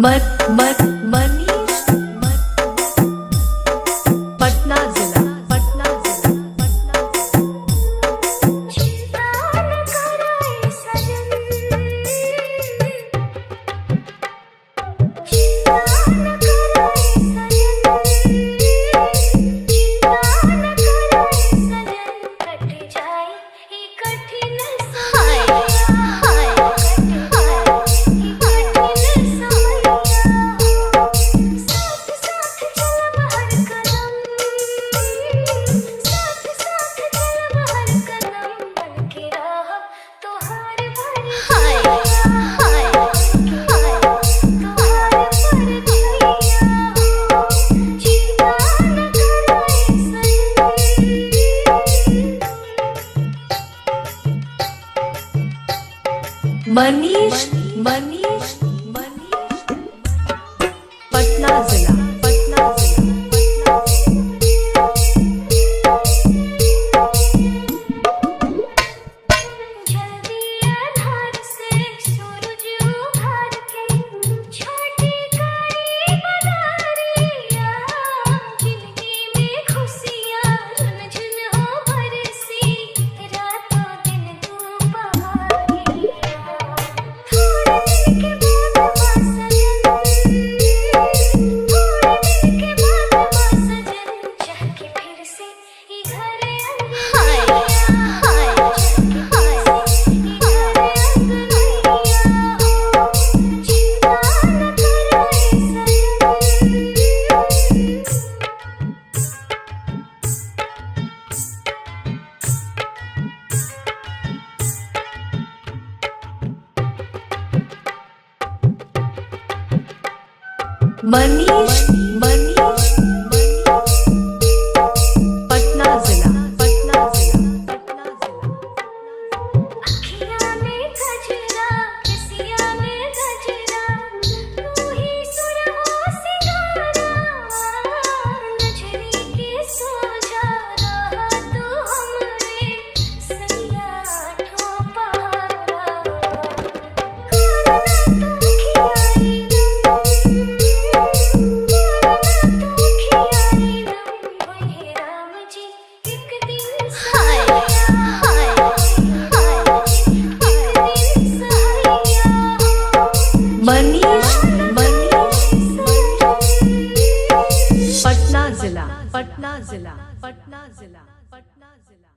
मत मत मनीष पटना जिला पटना जिला पटना चिंता न कराए सजन, चिंता न कराए सजन, चिंता न कराए सजन, कट जाए ये कठिन समय, कट जाए ये कठिन समय, साथ साथ चलब हर कदम, साथ साथ चलब हर कदम, बनके रहब तोहार भरतिया, बनके रहब तोहार भरतिया, चिंता न कराए सजन। मनीष मनीष मनीष पटना जिला पटना जिला जल्दी आधार से सूरज उभार के छोटी काली बदरिया, जिंदगी में खुशियाँ रुनझुन हो बरसी, रातों दिन दोपहरिया, थोड़े दिन के बाद सजन, थोड़े दिन के बाद सजन, चाह के फिर से ये घर अंगनैया, चाह के फिर से ये घर अंगनैया, चिंता न कराए मनीष मनीष पटना जिला पटना जिला पटना जिला अखियाँ में गजरा, केसिया में गजरा, तू ही सुरहो सिंगारा, नजरी के सोझा रहा तू हमरे सैया आठों पहरा, करना तू खियाई दम, करना तू खियाई दम, वही राम जी एक दिन सहाया, मनीष मनीष पटना जिला पटना जिला पटना जिला पटना जिला